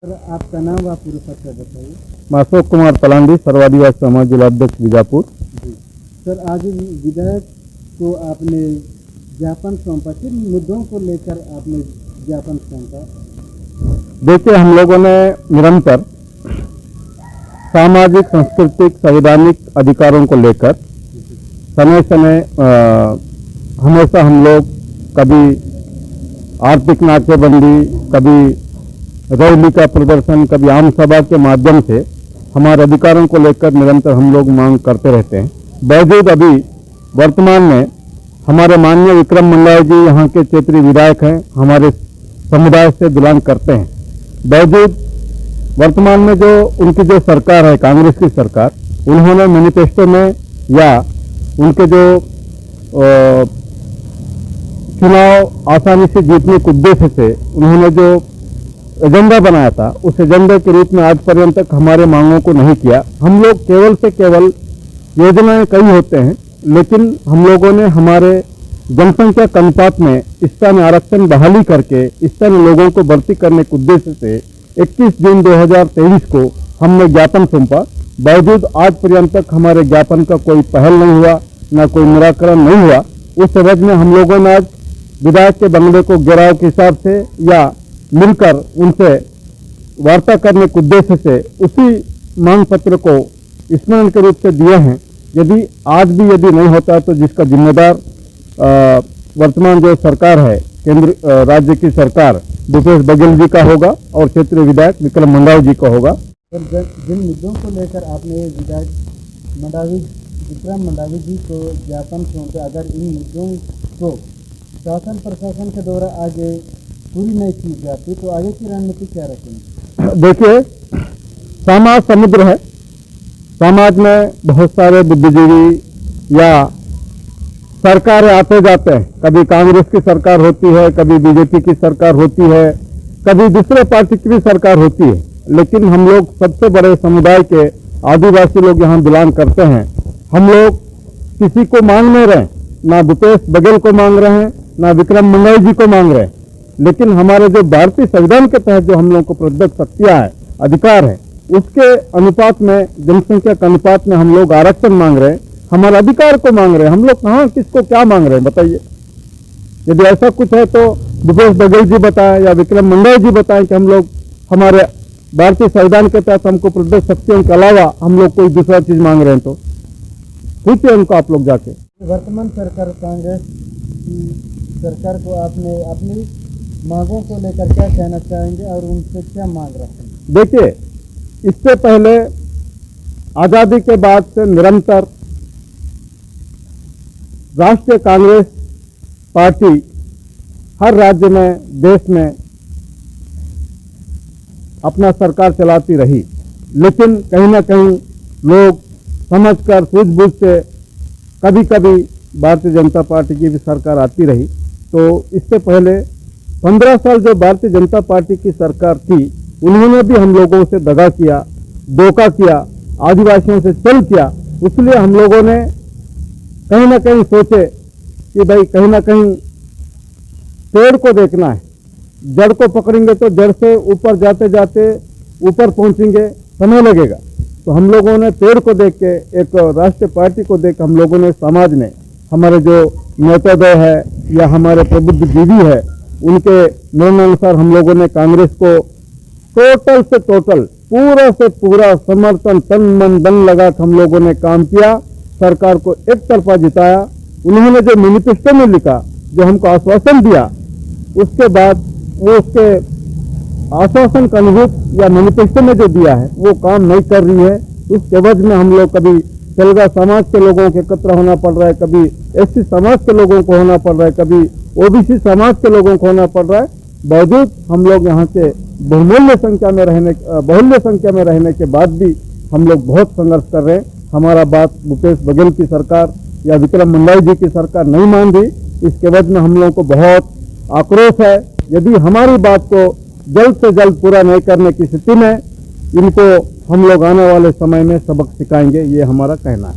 Sir, आपका नाम व पूरा पता बताइए। मैं अशोक कुमार तलांडी, सर्वादिवासी समाज जिला अध्यक्ष बीजापुर। जी सर, आज विधायक को आपने ज्ञापन सौंपा, किन मुद्दों को लेकर आपने ज्ञापन सौंपा? देखिए, हम लोगों ने निरंतर सामाजिक, सांस्कृतिक, संवैधानिक अधिकारों को लेकर समय समय हमेशा हम लोग कभी आर्थिक नाकेबंदी, कभी रैली का प्रदर्शन, कभी आम सभा के माध्यम से हमारे अधिकारों को लेकर निरंतर हम लोग मांग करते रहते हैं। बावजूद अभी वर्तमान में हमारे माननीय विक्रम मंडावी जी यहाँ के क्षेत्रीय विधायक हैं, हमारे समुदाय से बिलोंग करते हैं। बावजूद वर्तमान में जो उनकी जो सरकार है, कांग्रेस की सरकार, उन्होंने मैनिफेस्टो में या उनके जो चुनाव आसानी से जीतने के उद्देश्य से उन्होंने जो एजेंडा बनाया था, उस एजेंडे के रूप में आज पर्यंत तक हमारे मांगों को नहीं किया। हम लोग केवल से केवल योजनाएं कई होते हैं, लेकिन हम लोगों ने हमारे जनसंख्या के अनुपात में स्थानीय आरक्षण बहाली करके स्थानीय लोगों को भर्ती करने के उद्देश्य से 21 जून 2023 को हमने ज्ञापन सौंपा। बावजूद आज पर्यंत तक हमारे ज्ञापन का कोई पहल नहीं हुआ, न कोई निराकरण नहीं हुआ। उस एवज में हम लोगों ने आज विधायक के बंगले को घेराव के हिसाब से या मिलकर उनसे वार्ता करने के उद्देश्य से उसी मांग पत्र को स्मरण के रूप से दिए हैं। यदि आज भी यदि नहीं होता तो जिसका जिम्मेदार वर्तमान जो सरकार है, केंद्र राज्य की सरकार, भूपेश बघेल जी का होगा और क्षेत्रीय विधायक विक्रम मंडावी जी का होगा। जिन मुद्दों को लेकर आपने विधायक विक्रम मंडावी जी को ज्ञापन सौंपे, अगर इन मुद्दों को शासन प्रशासन के द्वारा आगे पूरी नहीं की जाती तो आगे की रणनीति क्या रखेंगे? देखिए, समाज समुद्र है। समाज में बहुत सारे बुद्धिजीवी या सरकारें आते जाते हैं। कभी कांग्रेस की सरकार होती है, कभी बीजेपी की सरकार होती है, कभी दूसरे पार्टी की भी सरकार होती है। लेकिन हम लोग सबसे बड़े समुदाय के आदिवासी लोग यहाँ बिलोंग करते हैं। हम लोग किसी को मांग नहीं रहे, ना भूपेश बघेल को मांग रहे हैं, ना विक्रम मंडावी जी को मांग रहे हैं। लेकिन हमारे जो भारतीय संविधान के तहत जो हम लोगों को प्रदत्त शक्तियां है, अधिकार है, उसके अनुपात में, जनसंख्या के अनुपात में हम लोग आरक्षण मांग रहे हैं, हमारे अधिकार को मांग रहे हैं। हम लोग कहाँ किसको क्या मांग रहे हैं बताइए? यदि ऐसा कुछ है तो भूपेश बघेल जी बताएं या विक्रम मंडावी जी बताएं कि हम लोग हमारे भारतीय संविधान के तहत हमको प्रदत्त शक्तियों के अलावा हम लोग कोई दूसरा चीज मांग रहे हैं तो पूछिए उनको आप लोग जाके। वर्तमान सरकार, कांग्रेस की सरकार को आपने अपनी मांगों को लेकर क्या कहना चाहेंगे और उनसे क्या मांग रहे हैं? देखिए, इससे पहले आजादी के बाद से निरंतर राष्ट्रीय कांग्रेस पार्टी हर राज्य में, देश में अपना सरकार चलाती रही। लेकिन कहीं ना कहीं लोग समझकर, सूझबूझ से कभी कभी भारतीय जनता पार्टी की भी सरकार आती रही। तो इससे पहले 15 साल जो भारतीय जनता पार्टी की सरकार थी, उन्होंने भी हम लोगों से दगा किया, धोखा किया, आदिवासियों से छल किया। इसलिए हम लोगों ने कहीं ना कहीं सोचे कि भाई कहीं ना कहीं पेड़ को देखना है, जड़ को पकड़ेंगे तो जड़ से ऊपर जाते जाते ऊपर पहुंचेंगे, समय लगेगा। तो हम लोगों ने पेड़ को देख के, एक राष्ट्रीय पार्टी को देख हम लोगों ने, समाज ने, हमारे जो नेतोदय है या हमारे प्रबुद्ध जीवी है, उनके निर्णयानुसार हम लोगों ने कांग्रेस को टोटल से टोटल, पूरा से पूरा समर्थन, तन मन धन लगा हम लोगों ने काम किया, सरकार को एक तरफा जिताया। उन्होंने जो मैनिफेस्टो में लिखा, जो हमको आश्वासन दिया, उसके बाद वो उसके आश्वासन का अनुरूप या मैनिफेस्टो में जो दिया है वो काम नहीं कर रही है। उस एवज में हम लोग कभी तेलगा समाज के लोगों के एकत्र होना पड़ रहा है, कभी एससी समाज के लोगों को होना पड़ रहा है, कभी ओबीसी समाज के लोगों को होना पड़ रहा है। बावजूद हम लोग यहाँ से बहुमूल्य संख्या में रहने के बाद भी हम लोग बहुत संघर्ष कर रहे हैं। हमारा बात भूपेश बघेल की सरकार या विक्रम मंडावी जी की सरकार नहीं मान रही। इसके वजह में हम लोगों को बहुत आक्रोश है। यदि हमारी बात को जल्द से जल्द पूरा नहीं करने की स्थिति में, इनको हम लोग आने वाले समय में सबक सिखाएंगे, ये हमारा कहना है।